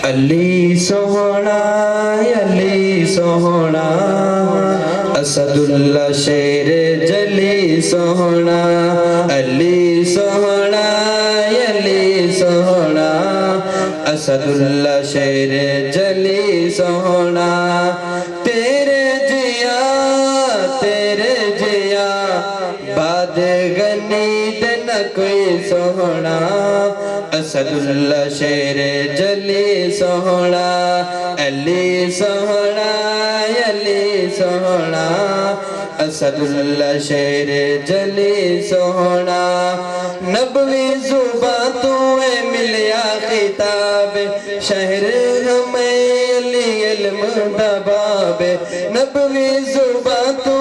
علی سوہنا علی سوہنا اسد اللہ شیر جلی سوہنا علی سوہنا علی سوہنا اسد اللہ شیر جلی سوہنا تیرے جیا باد غنی دن کوئی سوہنا اسد اللہ شیر جلی سوہنا علی سوہنا علی سوہنا اسد اللہ شیر جلی سوہنا نبوی زبان تو ملیا خطاب شہر ہمیں علی علم دباب نبوی زبان تو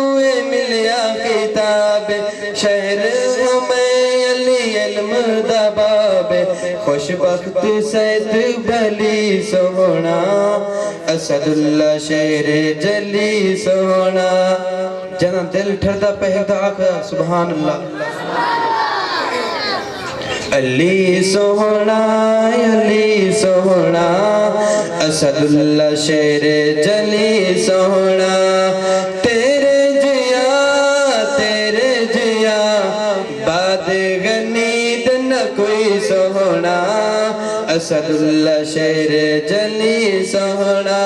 ملیا خطاب شہر ہمیں علی علم دباب خوش بخت سید بھلی سوہنا اسد اللہ شیر جلی سوہنا جنا دل ٹھردا پہدا آکھا سبحان اللہ علی سوہنا علی سوہنا اسد اللہ شیر جلی سوہنا تیرے جیا باد غنی دن کوئی سوہنا اسد اللہ شیر جلی سوہنا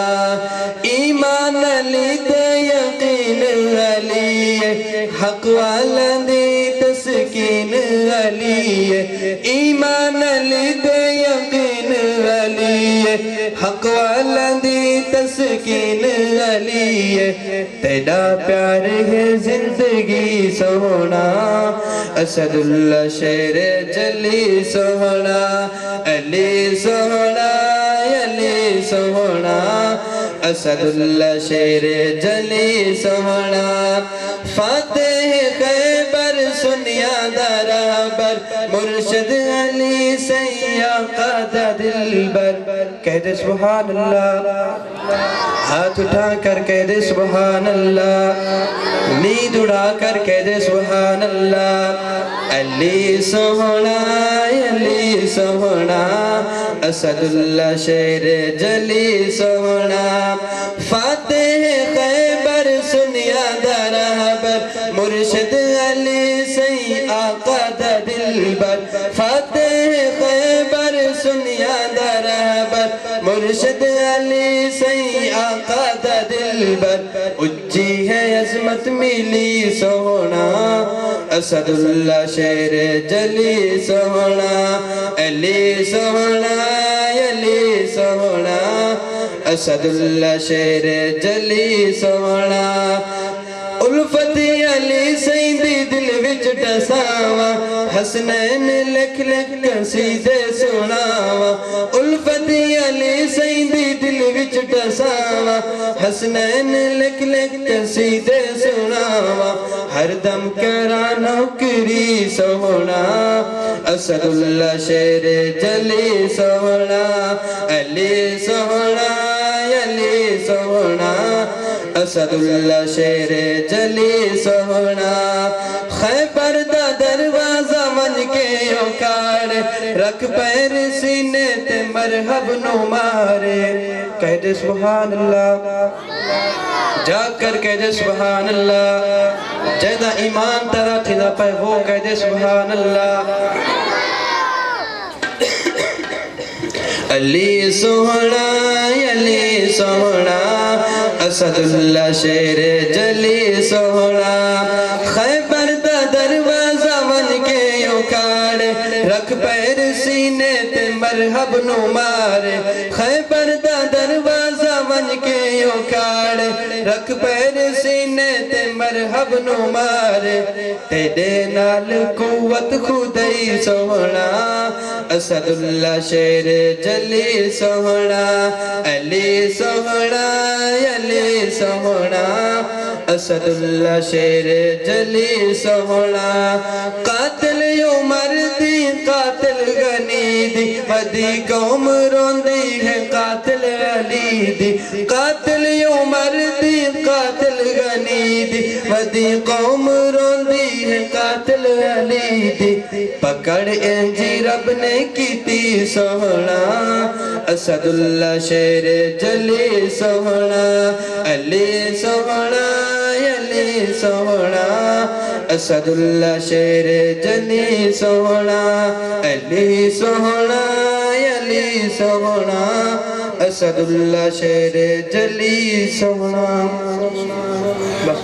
ایمان علی تے یقین علی حق والا دی تسکین علی ایمان علی تے یقین علی حق والا دی تسکین علی تیرا پیار ہے زندگی سوہنا اسد اللہ شیر جلی سوہنا علی سوہنا علی سوہنا اسد اللہ شیر جلی سوہنا فاتح خیبر سنیا درابر مرشد علی سیاقہ دلبر کہہ دے سبحان اللہ ہاتھ اٹھا کر کہہ دے سبحان اللہ نیند اڑا کر کہہ دے سبحان اللہ علی سوہنا علی سوہنا اسد اللہ شیر جلی سوہنا فاتح خیبر سنیا درابر مرشد علی سیاقہ دلبر فاتح خیبر سنیا درابر مرشد علی سیاقہ دلبر اجی ہے عظمت ملی سوہنا اسد اللہ شیر جلی سوہنا علی سوہنا علی سوہنا اسد اللہ شیر جلی سوہنا الفت علی سیندی دل وچ ٹساواں حسنین لکھ لکھ قصیدے سناواں الفت علی سیندی دل وچ ٹساواں حسنین لکھ لکھ قصیدے سناواں ہر دم کراں نوکری سوہنا اسد اللہ شیر جلی سوہنا علی سوہنا علی سوہنا اسد اللہ شیر جلی سوہنا خیبر دا دروازہ من کے اوکار رکھ پیر سینے تے مرحب نو مارے کہہ دے سبحان اللہ جا کر کہہ دے سبحان اللہ جیدہ ایمان ترہ تھیدہ پہ وہ کہہ دے سبحان اللہ علی سوہنا علی سوہنا اسد اللہ شیر جلی سوہنا خیبر دا دروازہ من کے اوکار رکھ پیر سینے تے مرحب نو مارے خیبر دا دروازہ من کے اوکار رکھ پیر سینے تے مرحب نو مارے تیرے نال قوت خدائی سوہنا اسد اللہ شیر جلی سوہنا علی سوہنا علی سوہنا اسد اللہ شیر جلی سوہنا قاتل عمر دی قاتل غنی دی ودی قوم روندی ہے قاتل علی دی قاتل عمر دی قاتل غنی دی ادی قوم روندی ہے قاتل علی دی پکڑ انجی رب نے کیتی سوہنا اسد اللہ شیر جلی سوہنا علی سوہنا علی سوہنا اسد اللہ شیر جلی سوہنا علی سوہنا علی سوہنا اسد اللہ شیر جلی سوہنا بس